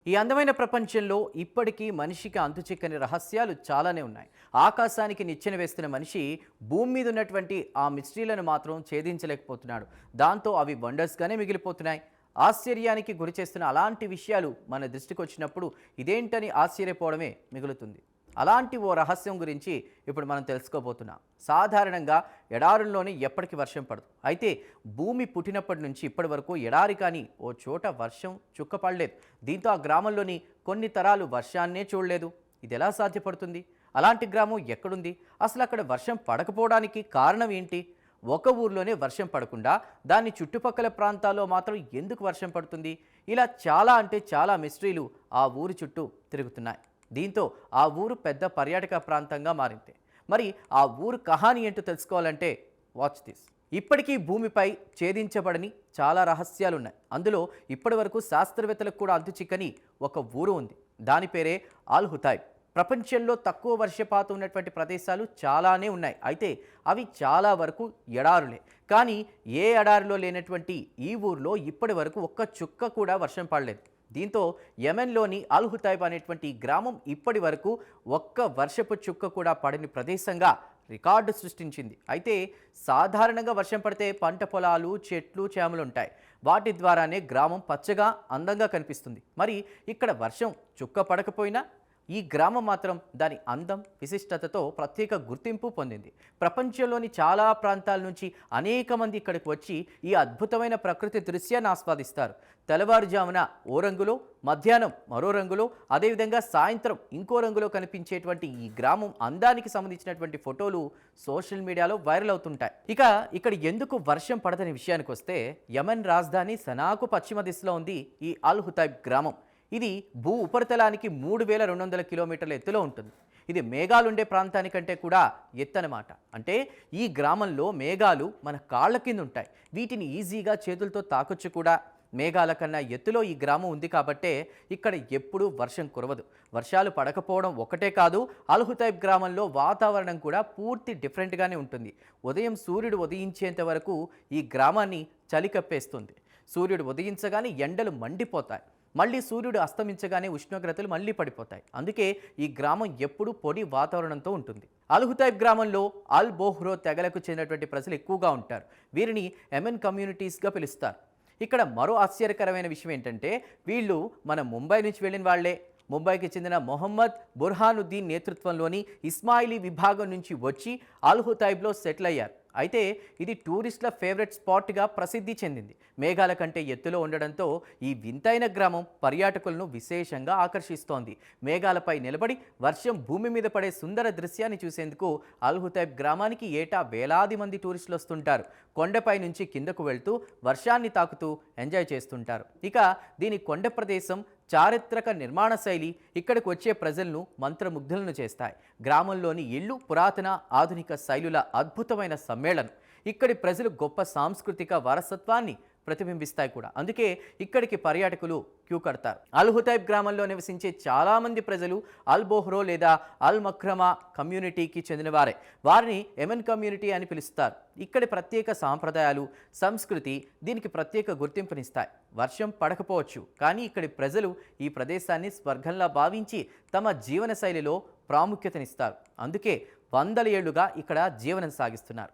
ఈ అందమైన ప్రపంచంలో ఇప్పటికీ మనిషికి అంతుచిక్కని రహస్యాలు చాలానే ఉన్నాయి. ఆకాశానికి నిచ్చెన వేస్తున్న మనిషి భూమి మీద ఉన్నటువంటి ఆ మిస్టరీలను మాత్రం ఛేదించలేకపోతున్నాడు. దాంతో అవి వండర్స్గానే మిగిలిపోతున్నాయి. ఆశ్చర్యానికి గురి చేస్తున్న అలాంటి విషయాలు మన దృష్టికి వచ్చినప్పుడు ఇదేంటని ఆశ్చర్యపోవడమే మిగులుతుంది. అలాంటి ఓ రహస్యం గురించి ఇప్పుడు మనం తెలుసుకోబోతున్నాం. సాధారణంగా ఎడారుల్లోనే ఎప్పటికీ వర్షం పడదు. అయితే భూమి పుట్టినప్పటి నుంచి ఇప్పటి వరకు ఎడారి కానీ ఓ చోట వర్షం చుక్క పడలేదు. దీంతో ఆ గ్రామంలోని కొన్ని తరాలు వర్షాన్నే చూడలేదు. ఇది ఎలా సాధ్యపడుతుంది? అలాంటి గ్రామం ఎక్కడుంది? అసలు అక్కడ వర్షం పడకపోవడానికి కారణం ఏంటి? ఒక ఊర్లోనే వర్షం పడకుండా దాని చుట్టుపక్కల ప్రాంతాల్లో మాత్రం ఎందుకు వర్షం పడుతుంది? ఇలా చాలా అంటే చాలా మిస్టరీలు ఆ ఊరి చుట్టూ తిరుగుతున్నాయి. దీంతో ఆ ఊరు పెద్ద పర్యాటక ప్రాంతంగా మారింది. మరి ఆ ఊరు కహాని ఏంటో తెలుసుకోవాలంటే వాచ్ దిస్. ఇప్పటికీ భూమిపై ఛేదించబడని చాలా రహస్యాలున్నాయి. అందులో ఇప్పటి వరకు శాస్త్రవేత్తలకు కూడా అంతుచిక్కని ఒక ఊరు ఉంది. దాని పేరే అల్ హుతైబ్. ప్రపంచంలో తక్కువ వర్షపాతం ఉన్నటువంటి ప్రదేశాలు చాలానే ఉన్నాయి. అయితే అవి చాలా వరకు ఎడారులే. కానీ ఏ ఎడారిలో లేనటువంటి ఈ ఊర్లో ఇప్పటి వరకు ఒక్క చుక్క కూడా వర్షం పడలేదు. దీంతో యెమెన్లోని అల్ హుతైబ్ అనేటువంటి గ్రామం ఇప్పటి వరకు ఒక్క వర్షపు చుక్క కూడా పడని ప్రదేశంగా రికార్డు సృష్టించింది. అయితే సాధారణంగా వర్షం పడితే పంట పొలాలు, చెట్లు, చేమలు ఉంటాయి. వాటి ద్వారానే గ్రామం పచ్చగా అందంగా కనిపిస్తుంది. మరి ఇక్కడ వర్షం చుక్క పడకపోయినా ఈ గ్రామం మాత్రం దాని అందం, విశిష్టతతో ప్రత్యేక గుర్తింపు పొందింది. ప్రపంచంలోని చాలా ప్రాంతాల నుంచి అనేక మంది ఇక్కడికి వచ్చి ఈ అద్భుతమైన ప్రకృతి దృశ్యాన్ని ఆస్వాదిస్తారు. తెల్లవారుజామున ఓ రంగులో, మధ్యాహ్నం మరో రంగులో, అదేవిధంగా సాయంత్రం ఇంకో రంగులో కనిపించేటువంటి ఈ గ్రామం అందానికి సంబంధించినటువంటి ఫోటోలు సోషల్ మీడియాలో వైరల్ అవుతుంటాయి. ఇక్కడ ఎందుకు వర్షం పడదని విషయానికి వస్తే, యెమెన్ రాజధాని సనాకు పశ్చిమ దిశలో ఉంది ఈ అల్ హుతైబ్ గ్రామం. ఇది భూ ఉపరితలానికి 3200 కిలోమీటర్ల ఎత్తులో ఉంటుంది. ఇది మేఘాలుండే ప్రాంతానికంటే కూడా ఎత్తనమాట. అంటే ఈ గ్రామంలో మేఘాలు మన కాళ్ళ కింద ఉంటాయి. వీటిని ఈజీగా చేతులతో తాకొచ్చు కూడా. మేఘాల కన్నా ఎత్తులో ఈ గ్రామం ఉంది కాబట్టే ఇక్కడ ఎప్పుడూ వర్షం కురవదు. వర్షాలు పడకపోవడం ఒకటే కాదు, అల్ హుతైబ్ గ్రామంలో వాతావరణం కూడా పూర్తి డిఫరెంట్గానే ఉంటుంది. ఉదయం సూర్యుడు ఉదయించేంత వరకు ఈ గ్రామాన్ని చలి కప్పేస్తుంది. సూర్యుడు ఉదయించగానే ఎండలు మండిపోతాయి. మళ్ళీ సూర్యుడు అస్తమించగానే ఉష్ణోగ్రతలు మళ్ళీ పడిపోతాయి. అందుకే ఈ గ్రామం ఎప్పుడూ పొడి వాతావరణంతో ఉంటుంది. అల్ హుతైబ్ గ్రామంలో అల్ బోహ్రో తెగలకు చెందినటువంటి ప్రజలు ఎక్కువగా ఉంటారు. వీరిని యెమెన్ కమ్యూనిటీస్గా పిలుస్తారు. ఇక్కడ మరో ఆశ్చర్యకరమైన విషయం ఏంటంటే, వీళ్ళు మన ముంబై నుంచి వెళ్ళిన వాళ్లే. ముంబైకి చెందిన మొహమ్మద్ బుర్హానుద్దీన్ నేతృత్వంలోని ఇస్మాయిలీ విభాగం నుంచి వచ్చి అల్ హుతైబ్లో సెటిల్ అయ్యారు. అయితే ఇది టూరిస్టుల ఫేవరెట్ స్పాట్గా ప్రసిద్ధి చెందింది. మేఘాల కంటే ఎత్తులో ఉండడంతో ఈ వింతైన గ్రామం పర్యాటకులను విశేషంగా ఆకర్షిస్తోంది. మేఘాలపై నిలబడి వర్షం భూమి మీద పడే సుందర దృశ్యాన్ని చూసేందుకు అల్ హుతైబ్ గ్రామానికి ఏటా వేలాది మంది టూరిస్టులు వస్తుంటారు. కొండపై నుంచి కిందకు వెళ్తూ వర్షాన్ని తాకుతూ ఎంజాయ్ చేస్తుంటారు. దీని కొండ ప్రదేశం, చారిత్రక నిర్మాణ శైలి ఇక్కడికి వచ్చే ప్రజలను మంత్రముగ్ధులను చేస్తాయి. గ్రామంలోని ఇళ్ళు పురాతన, ఆధునిక శైలుల అద్భుతమైన సమ్మేళనం. ఇక్కడి ప్రజలు గొప్ప సాంస్కృతిక వారసత్వాన్ని ప్రతిబింబిస్తాయి కూడా. అందుకే ఇక్కడికి పర్యాటకులు క్యూ కడతారు. అల్ హుతైబ్ గ్రామంలో నివసించే చాలామంది ప్రజలు అల్ బోహ్రో లేదా అల్ మక్రమా కమ్యూనిటీకి చెందినవారే. వారిని యెమెన్ కమ్యూనిటీ అని పిలుస్తారు. ఇక్కడి ప్రత్యేక సాంప్రదాయాలు, సంస్కృతి దీనికి ప్రత్యేక గుర్తింపునిస్తాయి. వర్షం పడకపోవచ్చు, కానీ ఇక్కడి ప్రజలు ఈ ప్రదేశాన్ని స్వర్గంలా భావించి తమ జీవన శైలిలో ప్రాముఖ్యతనిస్తారు. అందుకే వందల ఏళ్లుగా ఇక్కడ జీవనం సాగిస్తున్నారు.